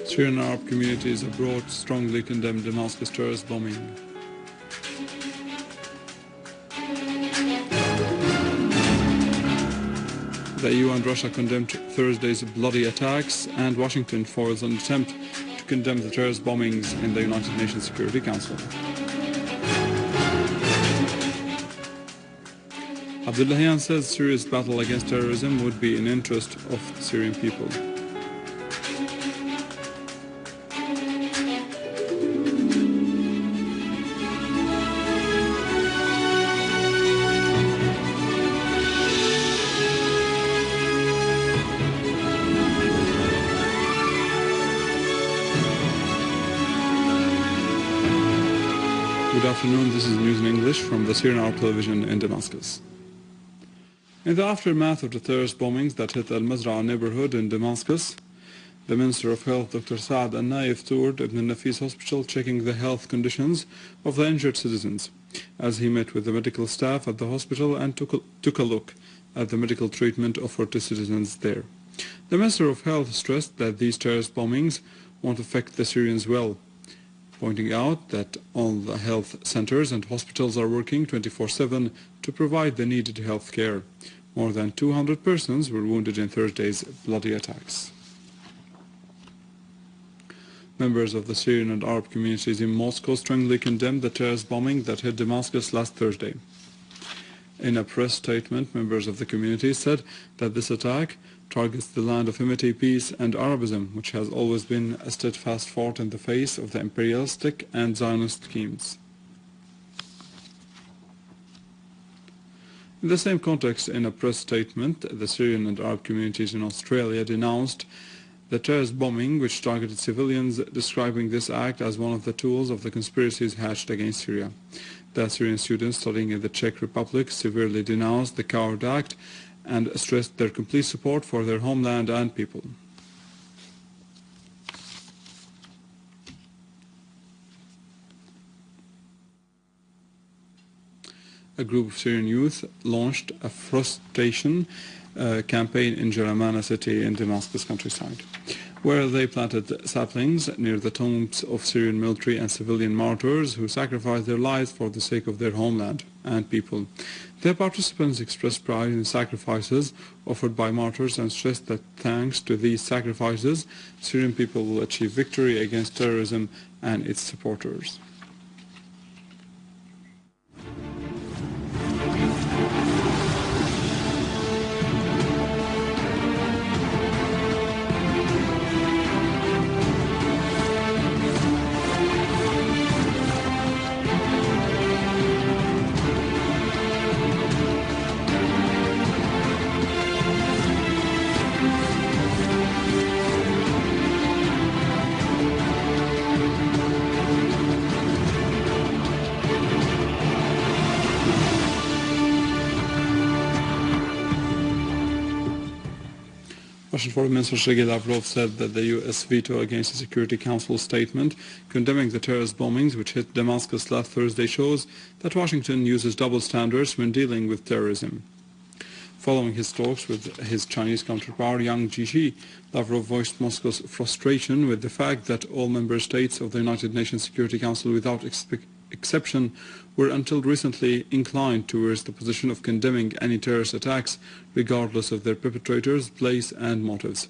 Syrian Arab communities abroad strongly condemn Damascus terrorist bombing. The EU and Russia condemned Thursday's bloody attacks, and Washington foils an attempt to condemn the terrorist bombings in the United Nations Security Council. Abdullahian says Syria's battle against terrorism would be in interest of the Syrian people. Good afternoon, this is news in English from the Syrian Arab television in Damascus. In the aftermath of the terrorist bombings that hit Al-Mazra'ah neighborhood in Damascus, the Minister of Health, Dr. Saad Al-Naif, toured Ibn al-Nafis Hospital, checking the health conditions of the injured citizens, as he met with the medical staff at the hospital and took a look at the medical treatment offered to citizens there. The Minister of Health stressed that these terrorist bombings won't affect the Syrians well, pointing out that all the health centers and hospitals are working 24/7 to provide the needed health care. More than 200 persons were wounded in Thursday's bloody attacks. Members of the Syrian and Arab communities in Moscow strongly condemned the terrorist bombing that hit Damascus last Thursday. In a press statement, members of the community said that this attack targets the land of amity, peace and Arabism, which has always been a steadfast fort in the face of the imperialistic and Zionist schemes. In the same context, in a press statement, the Syrian and Arab communities in Australia denounced the terrorist bombing which targeted civilians, describing this act as one of the tools of the conspiracies hatched against Syria. The Syrian students studying in the Czech Republic severely denounced the coward act and stressed their complete support for their homeland and people. A group of Syrian youth launched a frustration campaign in Jaramana city in Damascus countryside, where they planted saplings near the tombs of Syrian military and civilian martyrs who sacrificed their lives for the sake of their homeland and people. The participants expressed pride in the sacrifices offered by martyrs and stressed that thanks to these sacrifices, Syrian people will achieve victory against terrorism and its supporters. Russian Foreign Minister Sergei Lavrov said that the U.S. veto against the Security Council statement condemning the terrorist bombings which hit Damascus last Thursday shows that Washington uses double standards when dealing with terrorism. Following his talks with his Chinese counterpart Yang Jiechi, Lavrov voiced Moscow's frustration with the fact that all member states of the United Nations Security Council, without exception, were until recently inclined towards the position of condemning any terrorist attacks, regardless of their perpetrators, place and motives.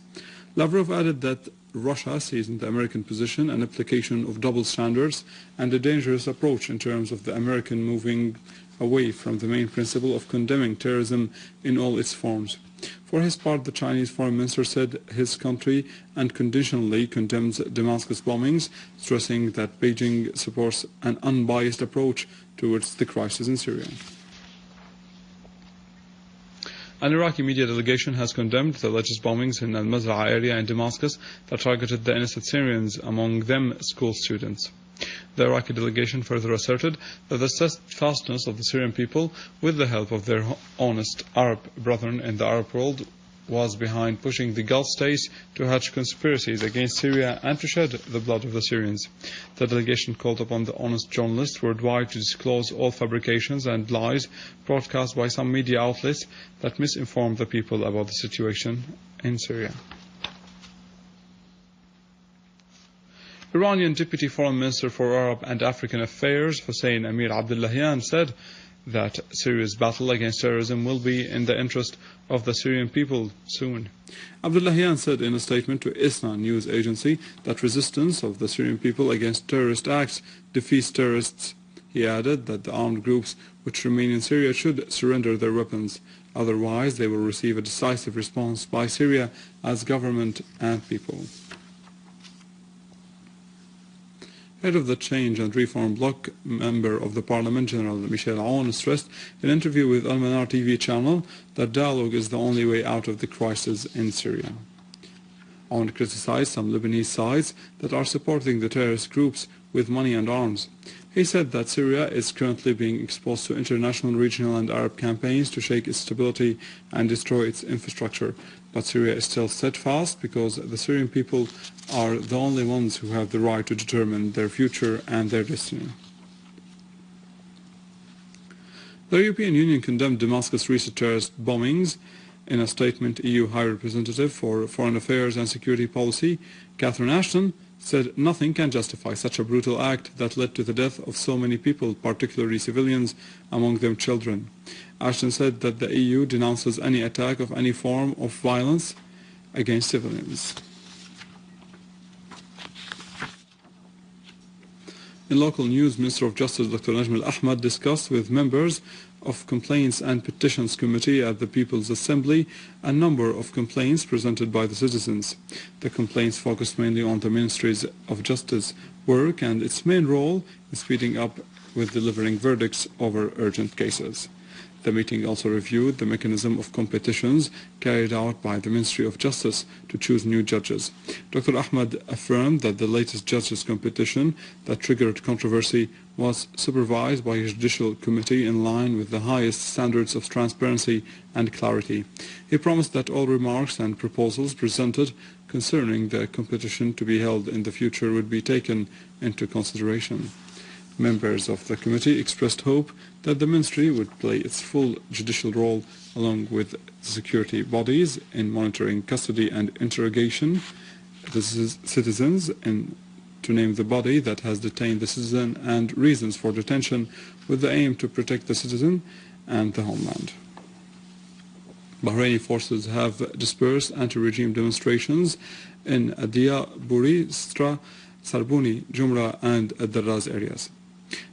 Lavrov added that Russia sees in the American position an application of double standards and a dangerous approach in terms of the American moving away from the main principle of condemning terrorism in all its forms. For his part, the Chinese foreign minister said his country unconditionally condemns Damascus bombings, stressing that Beijing supports an unbiased approach towards the crisis in Syria. An Iraqi media delegation has condemned the latest bombings in Al-Mazra'ah area in Damascus that targeted the innocent Syrians, among them school students. The Iraqi delegation further asserted that the steadfastness of the Syrian people, with the help of their honest Arab brethren in the Arab world, was behind pushing the Gulf states to hatch conspiracies against Syria and to shed the blood of the Syrians. The delegation called upon the honest journalists worldwide to disclose all fabrications and lies broadcast by some media outlets that misinform the people about the situation in Syria. Iranian Deputy Foreign Minister for Arab and African Affairs, Hussein Amir Abdullahian, said that Syria's battle against terrorism will be in the interest of the Syrian people soon. Abdullahian said in a statement to ISNA news agency that resistance of the Syrian people against terrorist acts defeats terrorists. He added that the armed groups which remain in Syria should surrender their weapons. Otherwise, they will receive a decisive response by Syria as government and people. Head of the Change and Reform Bloc, member of the Parliament, General Michel Aoun, stressed in an interview with Al Manar TV channel that dialogue is the only way out of the crisis in Syria. Aoun criticized some Lebanese sides that are supporting the terrorist groups with money and arms. He said that Syria is currently being exposed to international, regional and Arab campaigns to shake its stability and destroy its infrastructure. But Syria is still steadfast because the Syrian people are the only ones who have the right to determine their future and their destiny. The European Union condemned Damascus' recent terrorist bombings. In a statement, EU High Representative for Foreign Affairs and Security Policy, Catherine Ashton, said nothing can justify such a brutal act that led to the death of so many people, particularly civilians, among them children. Ashton said that the EU denounces any attack of any form of violence against civilians. In local news, Minister of Justice Dr. Najm al-Ahmad discussed with members of Complaints and Petitions Committee at the People's Assembly a number of complaints presented by the citizens. The complaints focused mainly on the Ministries of Justice work and its main role in speeding up with delivering verdicts over urgent cases. The meeting also reviewed the mechanism of competitions carried out by the Ministry of Justice to choose new judges. Dr. Ahmad affirmed that the latest judges competition that triggered controversy was supervised by a judicial committee in line with the highest standards of transparency and clarity. He promised that all remarks and proposals presented concerning the competition to be held in the future would be taken into consideration. Members of the committee expressed hope that the ministry would play its full judicial role along with the security bodies in monitoring custody and interrogation the citizens, and to name the body that has detained the citizen and reasons for detention, with the aim to protect the citizen and the homeland. Bahraini forces have dispersed anti-regime demonstrations in Adia, Buri, Stra, Sarbuni, Jumra and Ad-Darraz areas.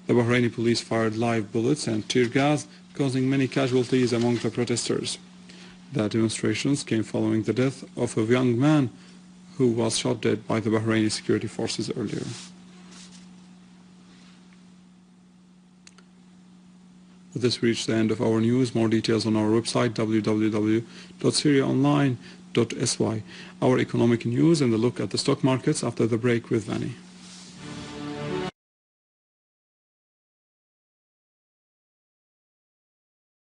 The Bahraini police fired live bullets and tear gas, causing many casualties among the protesters. The demonstrations came following the death of a young man who was shot dead by the Bahraini security forces earlier. With this, we reach the end of our news. More details on our website www.syriaonline.sy. Our economic news and a look at the stock markets after the break with Vanny.